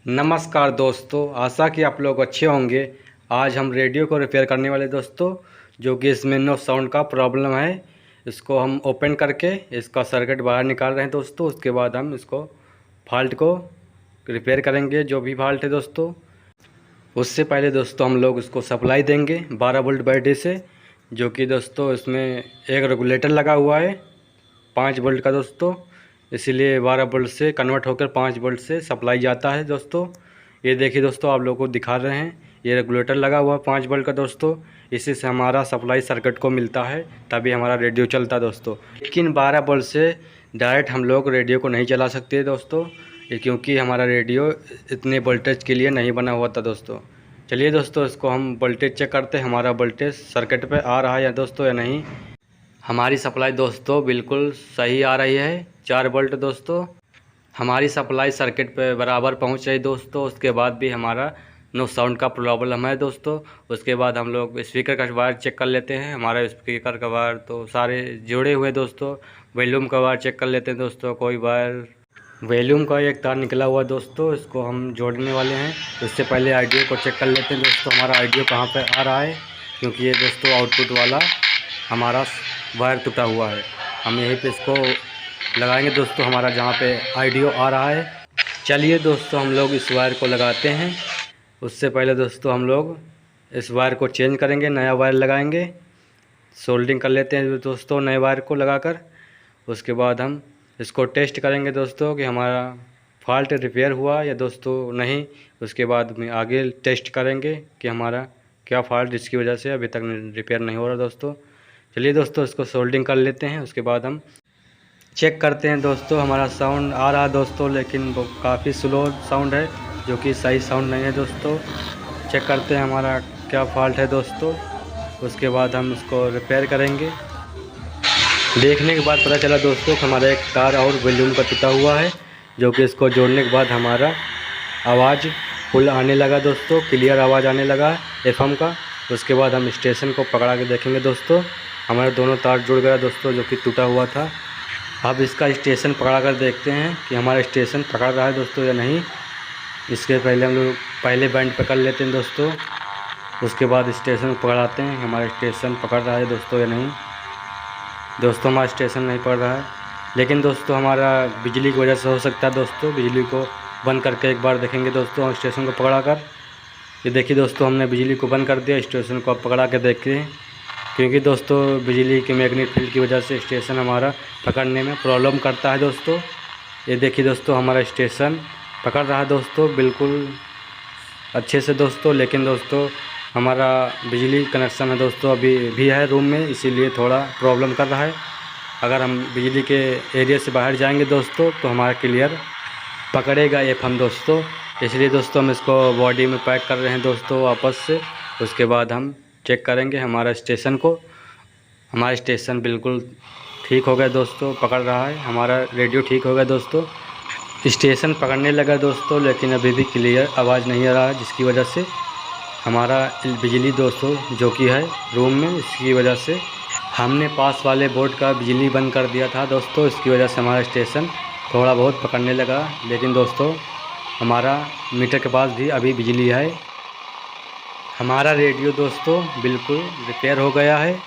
नमस्कार दोस्तों, आशा कि आप लोग अच्छे होंगे। आज हम रेडियो को रिपेयर करने वाले दोस्तों, जो कि इसमें नो साउंड का प्रॉब्लम है। इसको हम ओपन करके इसका सर्किट बाहर निकाल रहे हैं दोस्तों। उसके बाद हम इसको फॉल्ट को रिपेयर करेंगे, जो भी फॉल्ट है दोस्तों। उससे पहले दोस्तों हम लोग इसको सप्लाई देंगे 12 वोल्ट बैटरी से, जो कि दोस्तों इसमें एक रेगुलेटर लगा हुआ है 5 वोल्ट का दोस्तों। इसीलिए 12 वोल्ट से कन्वर्ट होकर 5 वोल्ट से सप्लाई जाता है दोस्तों। ये देखिए दोस्तों, आप लोगों को दिखा रहे हैं, ये रेगुलेटर लगा हुआ है 5 वोल्ट का दोस्तों। इसी से हमारा सप्लाई सर्किट को मिलता है, तभी हमारा रेडियो चलता है दोस्तों। लेकिन 12 वोल्ट से डायरेक्ट हम लोग रेडियो को नहीं चला सकते दोस्तों, ये क्योंकि हमारा रेडियो इतने वोल्टेज के लिए नहीं बना हुआ था दोस्तों। चलिए दोस्तों, इसको हम वोल्टेज चेक करते हैं, हमारा वोल्टेज सर्किट पे आ रहा है या दोस्तों या नहीं। हमारी सप्लाई दोस्तों बिल्कुल सही आ रही है 4 वोल्ट दोस्तों। हमारी सप्लाई सर्किट पे बराबर पहुंच रही दोस्तों। उसके बाद भी हमारा नो साउंड का प्रॉब्लम है दोस्तों। उसके बाद हम लोग स्पीकर का वायर चेक कर लेते हैं। हमारे स्पीकर का वायर तो सारे जुड़े हुए दोस्तों। वॉल्यूम का वायर चेक कर लेते हैं दोस्तों। कोई वायर वॉल्यूम का एक तार निकला हुआ दोस्तों, इसको हम जोड़ने वाले हैं। उससे पहले आईडियो को चेक कर लेते हैं दोस्तों, हमारा आईडियो कहाँ पे आ रहा है, क्योंकि ये दोस्तों आउटपुट वाला हमारा वायर टूटा हुआ है। हम यहीं पे इसको लगाएंगे दोस्तों, हमारा जहाँ पे आईडियो आ रहा है। चलिए दोस्तों, हम लोग इस वायर को लगाते हैं। उससे पहले दोस्तों हम लोग इस वायर को चेंज करेंगे, नया वायर लगाएंगे। सोल्डिंग कर लेते हैं दोस्तों नए वायर को लगाकर। उसके बाद हम इसको टेस्ट करेंगे दोस्तों कि हमारा फॉल्ट रिपेयर हुआ या दोस्तों नहीं। उसके बाद में आगे टेस्ट करेंगे कि हमारा क्या फॉल्ट जिसकी वजह से अभी तक रिपेयर नहीं हो रहा दोस्तों। चलिए दोस्तों, इसको सोल्डिंग कर लेते हैं। उसके बाद हम चेक करते हैं दोस्तों, हमारा साउंड आ रहा है दोस्तों, लेकिन वो काफ़ी स्लो साउंड है, जो कि सही साउंड नहीं है दोस्तों। चेक करते हैं हमारा क्या फॉल्ट है दोस्तों। उसके बाद हम इसको रिपेयर करेंगे। देखने के बाद पता चला दोस्तों कि हमारा एक तार और वॉल्यूम का टूटा हुआ है, जो कि इसको जोड़ने के बाद हमारा आवाज़ फुल आने लगा दोस्तों, क्लियर आवाज़ आने लगा एफएम का। उसके बाद हम स्टेशन को पकड़ा के देखेंगे दोस्तों, हमारे दोनों तार जुड़ गया दोस्तों, जो कि टूटा हुआ था। अब इसका स्टेशन पकड़ा कर देखते हैं कि हमारा स्टेशन पकड़ रहा है दोस्तों या नहीं। इसके पहले हम लोग पहले बैंड पकड़ लेते हैं दोस्तों, उसके बाद स्टेशन पकड़ाते हैं हमारा स्टेशन पकड़ रहा है दोस्तों या नहीं। दोस्तों हमारा स्टेशन नहीं पकड़ रहा है, लेकिन दोस्तों हमारा बिजली की वजह से हो सकता है दोस्तों। बिजली को बंद करके एक बार देखेंगे दोस्तों स्टेशन को पकड़ा कर। ये देखिए दोस्तों, हमने बिजली को बंद कर दिया, स्टेशन को अब पकड़ा के देखते हैं, क्योंकि दोस्तों बिजली के मैग्नेटिक फील्ड की वजह से स्टेशन हमारा पकड़ने में प्रॉब्लम करता है दोस्तों। ये देखिए दोस्तों, हमारा स्टेशन पकड़ रहा है दोस्तों बिल्कुल अच्छे से दोस्तों। लेकिन दोस्तों हमारा बिजली कनेक्शन है दोस्तों अभी भी है रूम में, इसीलिए थोड़ा प्रॉब्लम कर रहा है। अगर हम बिजली के एरिया से बाहर जाएंगे दोस्तों तो हमारा क्लियर पकड़ेगा एफएम दोस्तों। इसलिए दोस्तों हम इसको बॉडी में पैक कर रहे हैं दोस्तों वापस से। उसके बाद हम चेक करेंगे हमारा स्टेशन को। हमारा स्टेशन बिल्कुल ठीक हो गया दोस्तों, पकड़ रहा है, हमारा रेडियो ठीक हो गया दोस्तों। स्टेशन पकड़ने लगा दोस्तों, लेकिन अभी भी क्लियर आवाज़ नहीं आ रहा है, जिसकी वजह से हमारा बिजली दोस्तों जो कि है रूम में, इसकी वजह से हमने पास वाले बोर्ड का बिजली बंद कर दिया था दोस्तों। इसकी वजह से हमारा स्टेशन थोड़ा बहुत पकड़ने लगा, लेकिन दोस्तों हमारा मीटर के पास भी अभी बिजली है। हमारा रेडियो दोस्तों बिल्कुल रिपेयर हो गया है।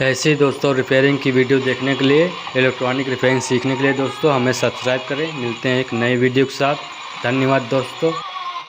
ऐसे ही दोस्तों रिपेयरिंग की वीडियो देखने के लिए, इलेक्ट्रॉनिक रिपेयरिंग सीखने के लिए दोस्तों हमें सब्सक्राइब करें। मिलते हैं एक नए वीडियो के साथ। धन्यवाद दोस्तों।